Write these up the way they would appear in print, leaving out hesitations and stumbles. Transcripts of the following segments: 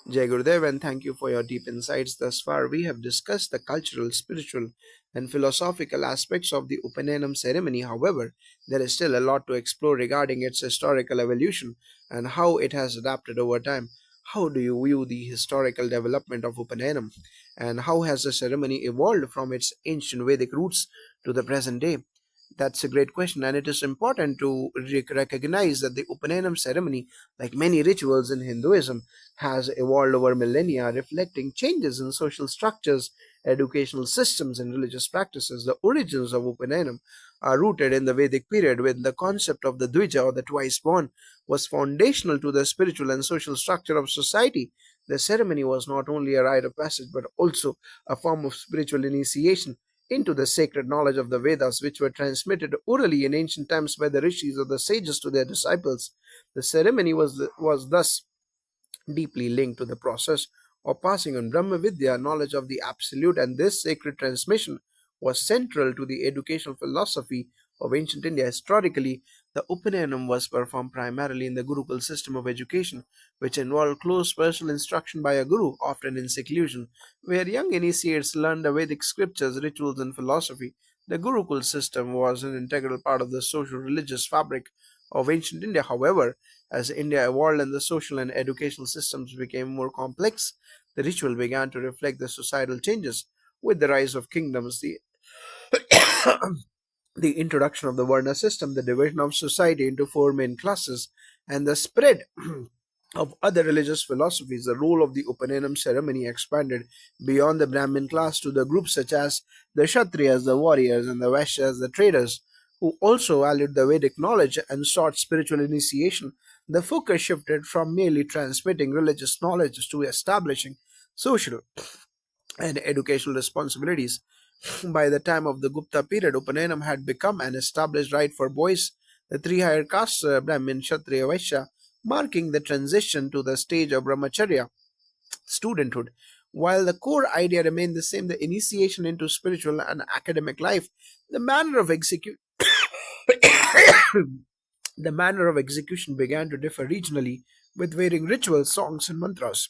Jai Gurudev, and thank you for your deep insights thus far. We have discussed the cultural, spiritual, and philosophical aspects of the Upanayanam ceremony. However, there is still a lot to explore regarding its historical evolution and how it has adapted over time. How do you view the historical development of Upanayanam, and how has the ceremony evolved from its ancient Vedic roots to the present day? That's a great question, and it is important to recognize that the Upanayam ceremony, like many rituals in Hinduism, has evolved over millennia, reflecting changes in social structures, educational systems, and religious practices. The origins of Upanayam are rooted in the Vedic period, when the concept of the Dvija, or the twice born, was foundational to the spiritual and social structure of society. The ceremony was not only a rite of passage but also a form of spiritual initiation into the sacred knowledge of the Vedas, which were transmitted orally in ancient times by the rishis or the sages to their disciples. The ceremony was thus deeply linked to the process of passing on Brahma Vidya, knowledge of the Absolute, and this sacred transmission was central to the educational philosophy of ancient India. Historically, the Upanayanam was performed primarily in the Gurukul system of education, which involved close personal instruction by a guru, often in seclusion, where young initiates learned the Vedic scriptures, rituals, and philosophy. The Gurukul system was an integral part of the social religious fabric of ancient India. However, as India evolved and the social and educational systems became more complex, the ritual began to reflect the societal changes. With the rise of kingdoms, the introduction of the Varna system, the division of society into four main classes, and the spread of other religious philosophies, the role of the Upanayam ceremony expanded beyond the Brahmin class to the groups such as the Kshatriyas, the warriors, and the Vaishyas, the traders, who also valued the Vedic knowledge and sought spiritual initiation. The focus shifted from merely transmitting religious knowledge to establishing social and educational responsibilities. By the time of the Gupta period, Upanayam had become an established rite for boys, the three higher castes, Brahmin, Kshatriya, Vaishya, marking the transition to the stage of brahmacharya, studenthood. While the core idea remained the same, the initiation into spiritual and academic life, the manner of execution the manner of execution began to differ regionally, with varying rituals, songs, and mantras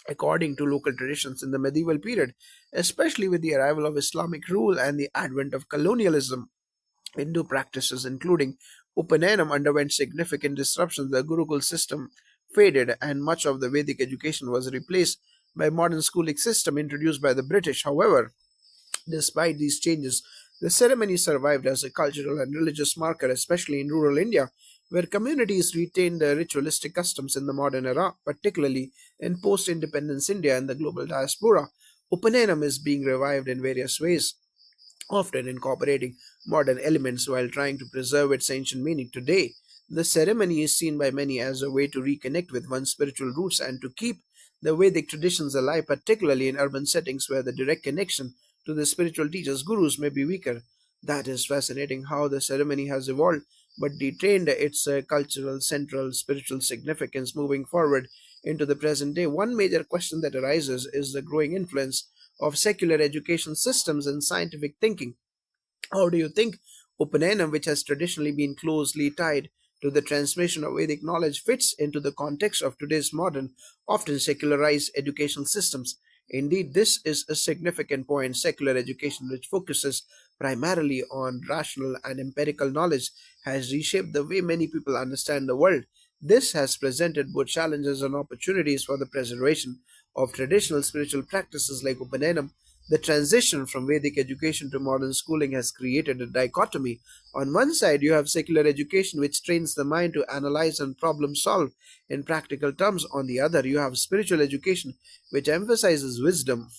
according to local traditions in the medieval period, especially with the arrival of Islamic rule and the advent of colonialism. Hindu practices, including Upanayam, underwent significant disruptions. The Gurukul system faded, and much of the Vedic education was replaced by modern schooling system introduced by the British. However, despite these changes, the ceremony survived as a cultural and religious marker, especially in rural India, where communities retained their ritualistic customs in the modern era, particularly in post independence India and the global diaspora. Upanayam is being revived in various ways, often incorporating modern elements while trying to preserve its ancient meaning. Today, the ceremony is seen by many as a way to reconnect with one's spiritual roots and to keep the Vedic traditions alive, particularly in urban settings where the direct connection to the spiritual teachers, gurus, may be weaker. That is fascinating how the ceremony has evolved, but retained its cultural, central, spiritual significance moving forward into the present day. One major question that arises is the growing influence of secular education systems and scientific thinking. How do you think Upanayam, which has traditionally been closely tied to the transmission of Vedic knowledge, fits into the context of today's modern, often secularized educational systems? Indeed, this is a significant point. Secular education, which focuses primarily on rational and empirical knowledge, has reshaped the way many people understand the world. This has presented both challenges and opportunities for the preservation of traditional spiritual practices like Upanayam. The transition from Vedic education to modern schooling has created a dichotomy. On one side, you have secular education, which trains the mind to analyze and problem solve in practical terms. On the other, you have spiritual education, which emphasizes wisdom,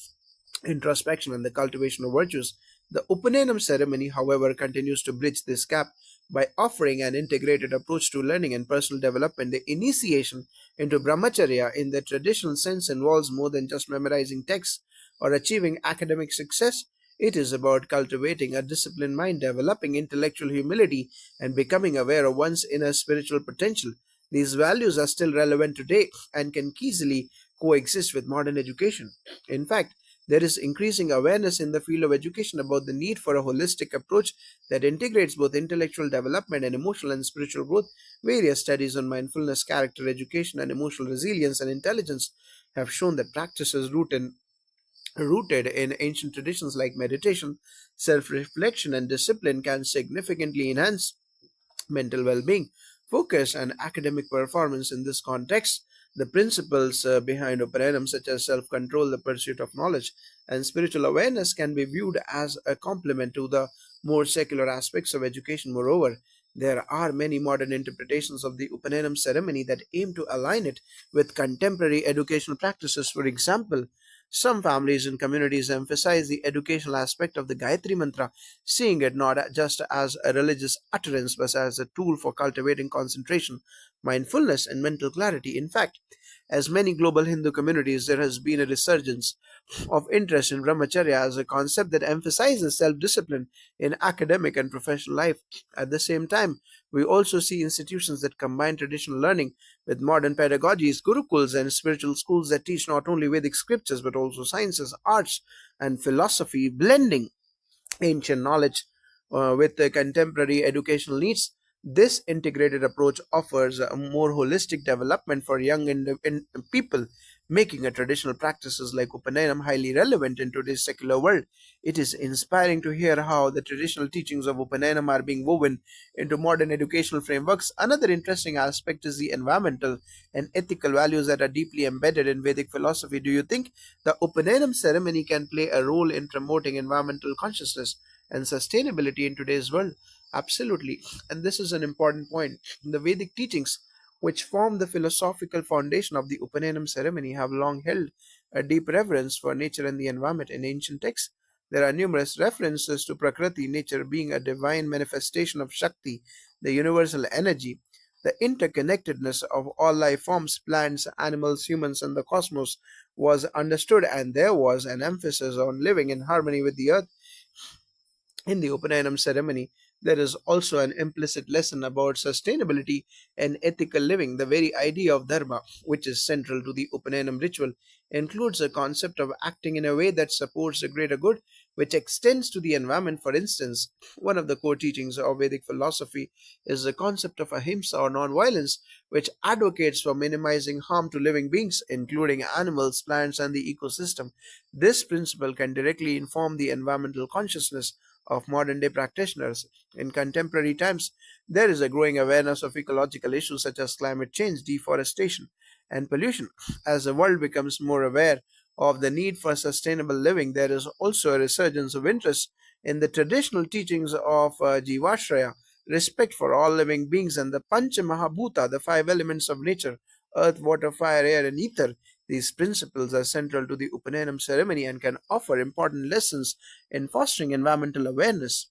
introspection, and the cultivation of virtues. The Upanayam ceremony, however, continues to bridge this gap by offering an integrated approach to learning and personal development. The initiation into brahmacharya, in the traditional sense, involves more than just memorizing texts or achieving academic success. It is about cultivating a disciplined mind, developing intellectual humility, and becoming aware of one's inner spiritual potential. These values are still relevant today and can easily coexist with modern education. In fact, There is increasing awareness in the field of education about the need for a holistic approach that integrates both intellectual development and emotional and spiritual growth. Various studies on mindfulness, character education, and emotional resilience and intelligence have shown that practices rooted in ancient traditions like meditation, self reflection, and discipline can significantly enhance mental well being, focus, and academic performance. In this context, the principles behind Upanayam, such as self control, the pursuit of knowledge, and spiritual awareness, can be viewed as a complement to the more secular aspects of education. Moreover, there are many modern interpretations of the Upanayam ceremony that aim to align it with contemporary educational practices. For example, some families and communities emphasize the educational aspect of the Gayatri Mantra, seeing it not just as a religious utterance but as a tool for cultivating concentration, mindfulness, and mental clarity. In fact, as many global Hindu communities, there has been a resurgence of interest in brahmacharya as a concept that emphasizes self discipline in academic and professional life. At the same time, we also see institutions that combine traditional learning with modern pedagogies, gurukuls, and spiritual schools that teach not only Vedic scriptures but also sciences, arts, and philosophy, blending ancient knowledge with the contemporary educational needs. This integrated approach offers a more holistic development for young people, making a traditional practices like Upanayam highly relevant in today's secular world. It is inspiring to hear how the traditional teachings of Upanayam are being woven into modern educational frameworks. Another interesting aspect is the environmental and ethical values that are deeply embedded in Vedic philosophy. Do you think the Upanayam ceremony can play a role in promoting environmental consciousness and sustainability in today's world? Absolutely. And this is an important point. The Vedic teachings, which form the philosophical foundation of the Upanayam ceremony, have long held a deep reverence for nature and the environment. In ancient texts, there are numerous references to Prakriti, nature being a divine manifestation of Shakti, the universal energy. The interconnectedness of all life forms, plants, animals, humans, and the cosmos was understood, and there was an emphasis on living in harmony with the earth. In the Upanayanam ceremony, there is also an implicit lesson about sustainability and ethical living. The very idea of dharma, which is central to the Upanayanam ritual, includes a concept of acting in a way that supports the greater good, which extends to the environment. For instance, one of the core teachings of Vedic philosophy is the concept of ahimsa or non-violence, which advocates for minimizing harm to living beings, including animals, plants, and the ecosystem. This principle can directly inform the environmental consciousness of modern day practitioners. In contemporary times, there is a growing awareness of ecological issues such as climate change, deforestation, and pollution. As the world becomes more aware of the need for sustainable living, there is also a resurgence of interest in the traditional teachings of Jivashraya, respect for all living beings, and the Pancha Mahabhuta, the five elements of nature: earth, water, fire, air, and ether. These principles are central to the Upanayam ceremony and can offer important lessons in fostering environmental awareness.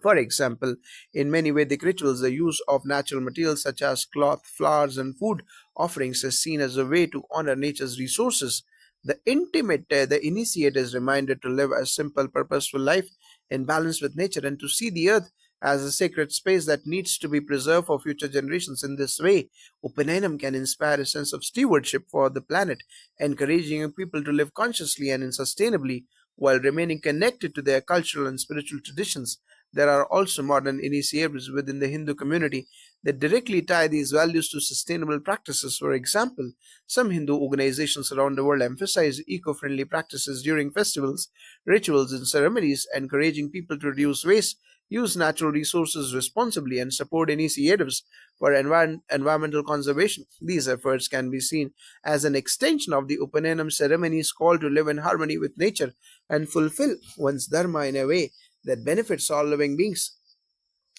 For example, in many Vedic rituals, the use of natural materials such as cloth, flowers, and food offerings is seen as a way to honor nature's resources. The initiate is reminded to live a simple, purposeful life in balance with nature and to see the earth as a sacred space that needs to be preserved for future generations. In this way, Upanayam can inspire a sense of stewardship for the planet, encouraging young people to live consciously and sustainably while remaining connected to their cultural and spiritual traditions. There are also modern initiatives within the Hindu community that directly tie these values to sustainable practices. For example, some Hindu organizations around the world emphasize eco friendly practices during festivals, rituals, and ceremonies, encouraging people to reduce waste, use natural resources responsibly, and support initiatives for environmental conservation. These efforts can be seen as an extension of the Upanayam ceremony's call to live in harmony with nature and fulfill one's dharma in a way that benefits all living beings.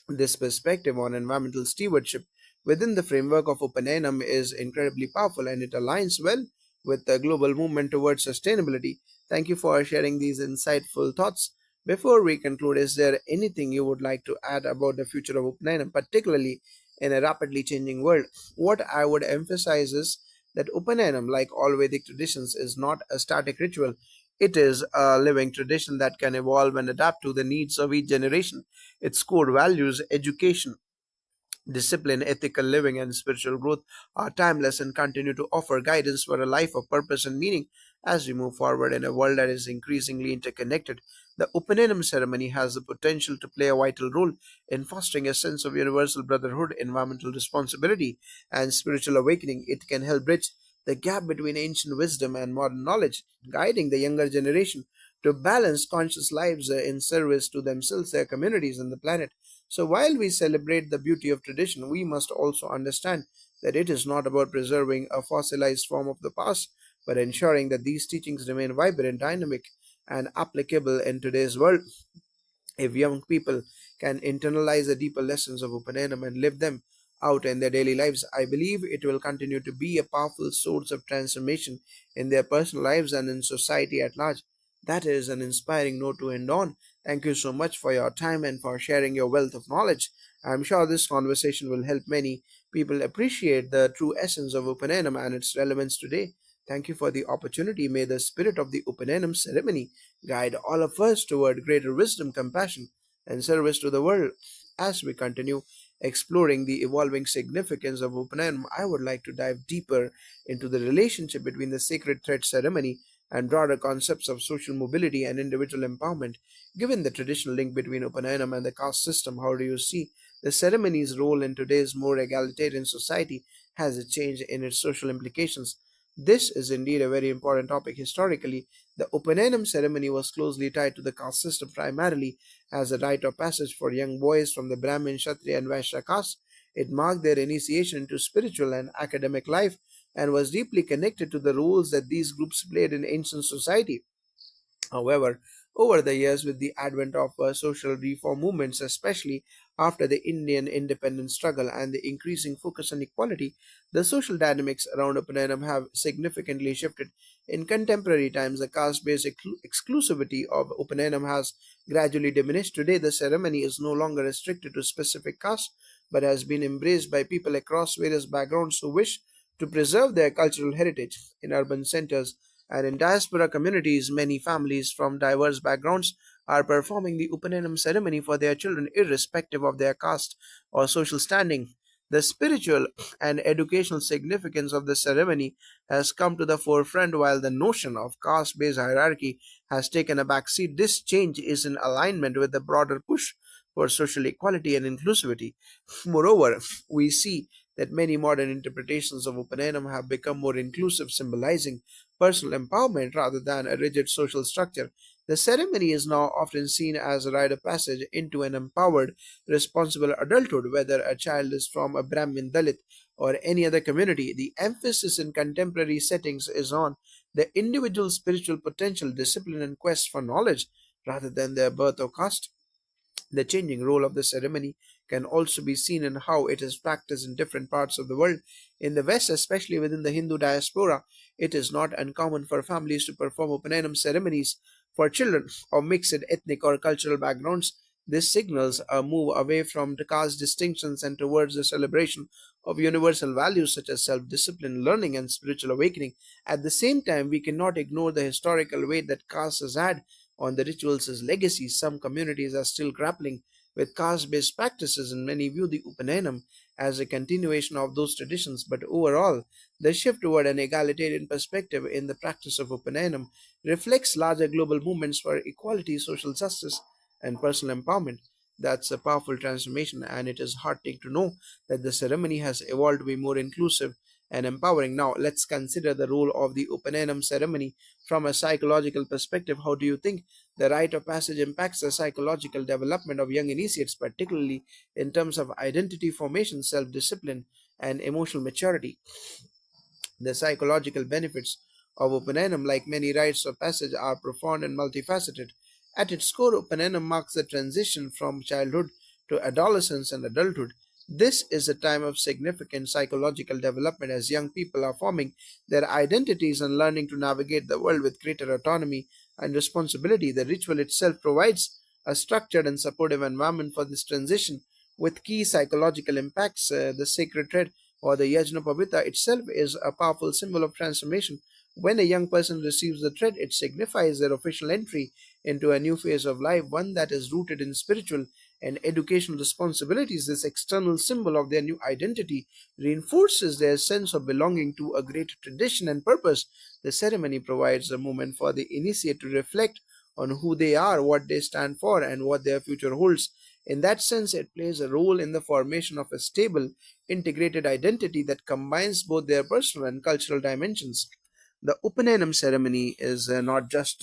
This perspective on environmental stewardship within the framework of Upanayam is incredibly powerful and it aligns well with the global movement towards sustainability. Thank you for sharing these insightful thoughts. Before we conclude, is there anything you would like to add about the future of Upanayam, particularly in a rapidly changing world? What I would emphasize is that Upanayam, like all Vedic traditions, is not a static ritual. It is a living tradition that can evolve and adapt to the needs of each generation. Its core values, education, Discipline, ethical living, and spiritual growth are timeless and continue to offer guidance for a life of purpose and meaning. As we move forward in a world that is increasingly interconnected, the Upanenam ceremony has the potential to play a vital role in fostering a sense of universal brotherhood, environmental responsibility, and spiritual awakening. It can help bridge the gap between ancient wisdom and modern knowledge, guiding the younger generation to balance conscious lives in service to themselves, their communities, and the planet. So, while we celebrate the beauty of tradition, we must also understand that it is not about preserving a fossilized form of the past, but ensuring that these teachings remain vibrant, dynamic, and applicable in today's world. If young people can internalize the deeper lessons of Upanenam and live them out in their daily lives, I believe it will continue to be a powerful source of transformation in their personal lives and in society at large. That is an inspiring note to end on. Thank you so much for your time and for sharing your wealth of knowledge. I'm sure this conversation will help many people appreciate the true essence of Upanenam and its relevance today. Thank you for the opportunity. May the spirit of the Upanenam ceremony guide all of us toward greater wisdom, compassion, and service to the world. As we continue exploring the evolving significance of Upanayam, I would like to dive deeper into the relationship between the sacred thread ceremony and broader concepts of social mobility and individual empowerment. Given the traditional link between Upanayam and the caste system, how do you see the ceremony's role in today's more egalitarian society? Has it changed in its social implications? This is indeed a very important topic. Historically, the Upanayam ceremony was closely tied to the caste system, primarily as a rite of passage for young boys from the Brahmin, Kshatriya, and Vaishya caste. It marked their initiation into spiritual and academic life and was deeply connected to the roles that these groups played in ancient society. However, over the years, with the advent of social reform movements, especially after the Indian independence struggle and the increasing focus on equality, the social dynamics around Upanayam have significantly shifted. In contemporary times, the caste based exclusivity of Upanayam has gradually diminished. Today, the ceremony is no longer restricted to specific castes but has been embraced by people across various backgrounds who wish to preserve their cultural heritage. In urban centers, and in diaspora communities, many families from diverse backgrounds are performing the Upanenam ceremony for their children, irrespective of their caste or social standing. The spiritual and educational significance of the ceremony has come to the forefront while the notion of caste based hierarchy has taken a back seat. This change is in alignment with the broader push for social equality and inclusivity. Moreover, we see that many modern interpretations of Upanenam have become more inclusive, symbolizing personal empowerment rather than a rigid social structure. The ceremony is now often seen as a rite of passage into an empowered, responsible adulthood, whether a child is from a Brahmin, Dalit, or any other community. The emphasis in contemporary settings is on the individual's spiritual potential, discipline, and quest for knowledge rather than their birth or caste. The changing role of the ceremony can also be seen in how it is practiced in different parts of the world. In the West, especially within the Hindu diaspora, it is not uncommon for families to perform Upanayam ceremonies for children of mixed ethnic or cultural backgrounds. This signals a move away from the caste distinctions and towards the celebration of universal values such as self discipline, learning, and spiritual awakening. At the same time, we cannot ignore the historical weight that caste has had on the rituals' legacy. Some communities are still grappling with caste based practices, and many view the Upanayam as a continuation of those traditions. But overall, the shift toward an egalitarian perspective in the practice of Upanayam reflects larger global movements for equality, social justice, and personal empowerment. That's a powerful transformation, and it is heartening to know that the ceremony has evolved to be more inclusive and empowering. Now, let's consider the role of the Upanayam ceremony from a psychological perspective. How do you think the rite of passage impacts the psychological development of young initiates, particularly in terms of identity formation, self discipline, and emotional maturity? The psychological benefits of Upanayam, like many rites of passage, are profound and multifaceted. At its core, Upanayam marks the transition from childhood to adolescence and adulthood. This is a time of significant psychological development as young people are forming their identities and learning to navigate the world with greater autonomy and responsibility. The ritual itself provides a structured and supportive environment for this transition with key psychological impacts. The sacred thread or the Yajnapavidha itself is a powerful symbol of transformation. When a young person receives the thread, it signifies their official entry into a new phase of life, one that is rooted in spiritual and educational responsibilities. This external symbol of their new identity reinforces their sense of belonging to a greater tradition and purpose. The ceremony provides a moment for the initiate to reflect on who they are, what they stand for, and what their future holds. In that sense, it plays a role in the formation of a stable, integrated identity that combines both their personal and cultural dimensions. The Upanayanam ceremony is not just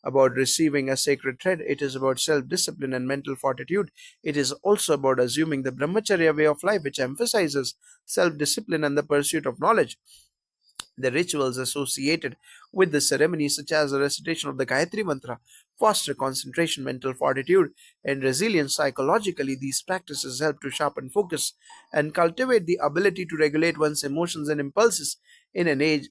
about receiving a sacred thread, it is about self discipline and mental fortitude. It is also about assuming the brahmacharya way of life, which emphasizes self discipline and the pursuit of knowledge. The rituals associated with the ceremony, such as the recitation of the Gayatri Mantra, foster concentration, mental fortitude, and resilience psychologically. These practices help to sharpen focus and cultivate the ability to regulate one's emotions and impulses. In an age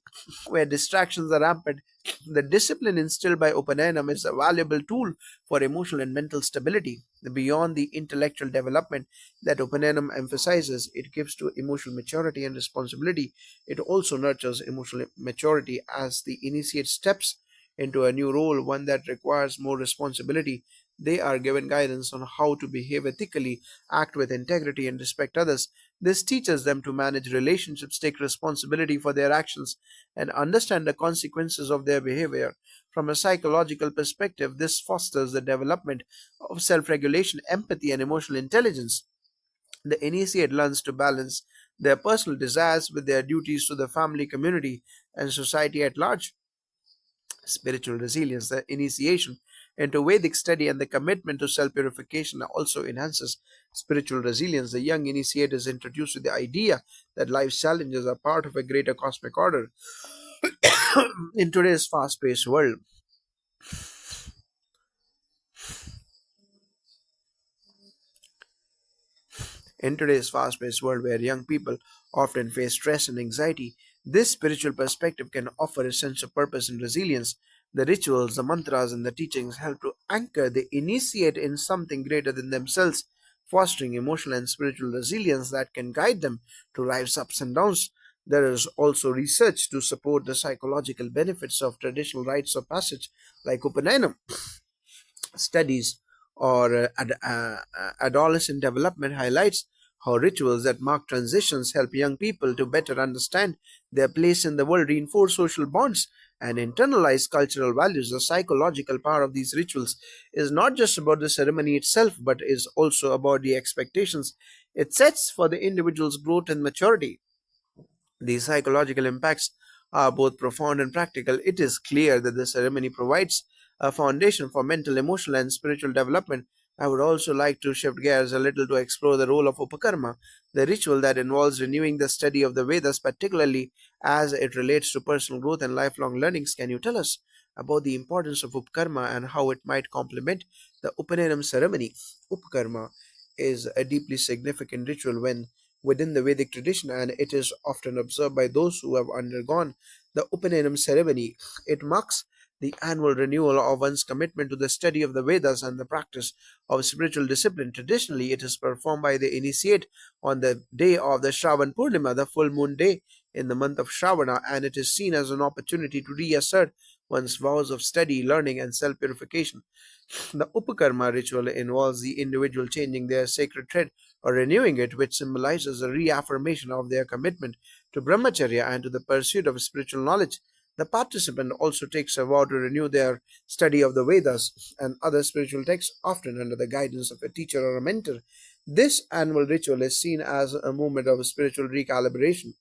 where distractions are rampant, the discipline instilled by Upanayana is a valuable tool for emotional and mental stability. Beyond the intellectual development that Upanayana emphasizes, it gives to emotional maturity and responsibility. It also nurtures emotional maturity as the initiate steps into a new role, one that requires more responsibility. They are given guidance on how to behave ethically, act with integrity, and respect others. This teaches them to manage relationships, take responsibility for their actions, and understand the consequences of their behavior. From a psychological perspective, this fosters the development of self regulation, empathy, and emotional intelligence. The initiate learns to balance their personal desires with their duties to the family, community, and society at large. Spiritual resilience, the initiation into Vedic study, and the commitment to self purification also enhances spiritual resilience. The young initiate is introduced to the idea that life's challenges are part of a greater cosmic order. In today's fast paced world, In today's fast paced world where young people often face stress and anxiety, this spiritual perspective can offer a sense of purpose and resilience. The rituals, the mantras, and the teachings help to anchor the initiate in something greater than themselves, fostering emotional and spiritual resilience that can guide them to life's ups and downs. There is also research to support the psychological benefits of traditional rites of passage like Upanayana studies or adolescent development highlights how rituals that mark transitions help young people to better understand their place in the world, reinforce social bonds, and internalize cultural values. The psychological power of these rituals is not just about the ceremony itself, but is also about the expectations it sets for the individual's growth and maturity. These psychological impacts are both profound and practical. It is clear that the ceremony provides a foundation for mental, emotional, and spiritual development. I would also like to shift gears a little to explore the role of Upakarma, the ritual that involves renewing the study of the Vedas, particularly as it relates to personal growth and lifelong learnings. Can you tell us about the importance of Upakarma and how it might complement the Upanayam ceremony? Upakarma is a deeply significant ritual when within the Vedic tradition, and it is often observed by those who have undergone the Upanayam ceremony. It marks the annual renewal of one's commitment to the study of the Vedas and the practice of spiritual discipline. Traditionally, it is performed by the initiate on the day of the Shravan Purnima, the full moon day in the month of Shravana, and it is seen as an opportunity to reassert one's vows of study, learning, and self purification. The Upakarma ritual involves the individual changing their sacred thread or renewing it, which symbolizes a reaffirmation of their commitment to brahmacharya and to the pursuit of spiritual knowledge. The participant also takes a vow to renew their study of the Vedas and other spiritual texts, often under the guidance of a teacher or a mentor. This annual ritual is seen as a moment of spiritual recalibration.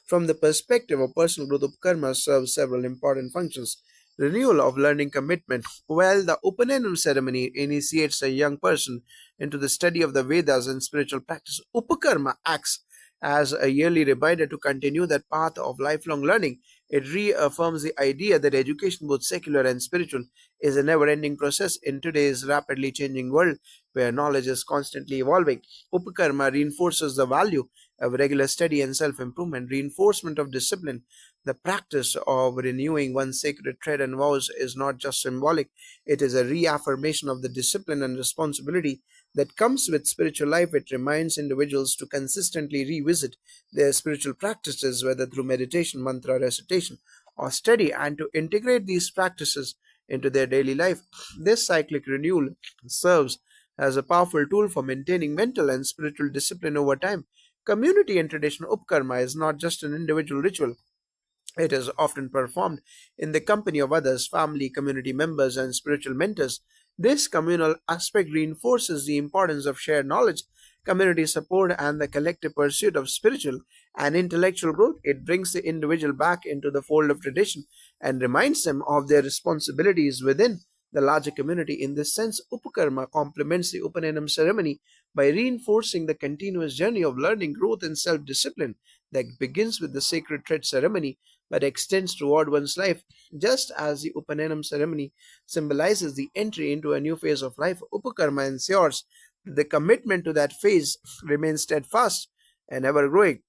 From the perspective of personal growth, Upkarma serves several important functions. Renewal of learning commitment. While the Upanayam ceremony initiates a young person into the study of the Vedas and spiritual practice, Upakarma acts as a yearly reminder to continue that path of lifelong learning. It reaffirms the idea that education, both secular and spiritual, is a never ending process in today's rapidly changing world where knowledge is constantly evolving. Upakarma reinforces the value of regular study and self improvement, reinforcement of discipline. The practice of renewing one's sacred thread and vows is not just symbolic, it is a reaffirmation of the discipline and responsibility that comes with spiritual life. It reminds individuals to consistently revisit their spiritual practices, whether through meditation, mantra recitation, or study, and to integrate these practices into their daily life. This cyclic renewal serves as a powerful tool for maintaining mental and spiritual discipline over time. Community and traditional Upkarma is not just an individual ritual. It is often performed in the company of others, family, community members, and spiritual mentors. This communal aspect reinforces the importance of shared knowledge, community support, and the collective pursuit of spiritual and intellectual growth. It brings the individual back into the fold of tradition and reminds them of their responsibilities within the larger community. In this sense, Upakarma complements the Upanayam ceremony by reinforcing the continuous journey of learning, growth, and self discipline that begins with the sacred thread ceremony but extends toward one's life. Just as the Upanayam ceremony symbolizes the entry into a new phase of life, Upakarma ensures that the commitment to that phase remains steadfast and ever growing.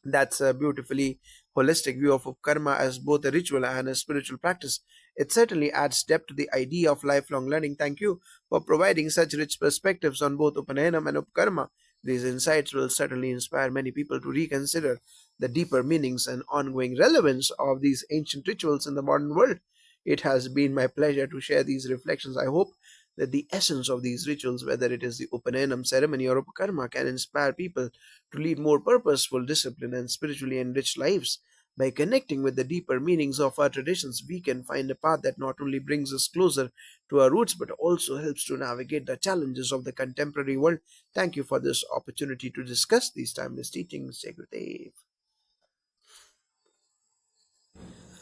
That's a beautifully holistic view of karma as both a ritual and a spiritual practice. It certainly adds depth to the idea of lifelong learning. Thank you for providing such rich perspectives on both Upanayanam and Upkarma. These insights will certainly inspire many people to reconsider the deeper meanings and ongoing relevance of these ancient rituals in the modern world. It has been my pleasure to share these reflections. I hope that the essence of these rituals, whether it is the Upanayanam ceremony or Upakarma, can inspire people to lead more purposeful, disciplined, and spiritually enriched lives. By connecting with the deeper meanings of our traditions, we can find a path that not only brings us closer to our roots but also helps to navigate the challenges of the contemporary world. Thank you for this opportunity to discuss these timeless teachings, Secretary.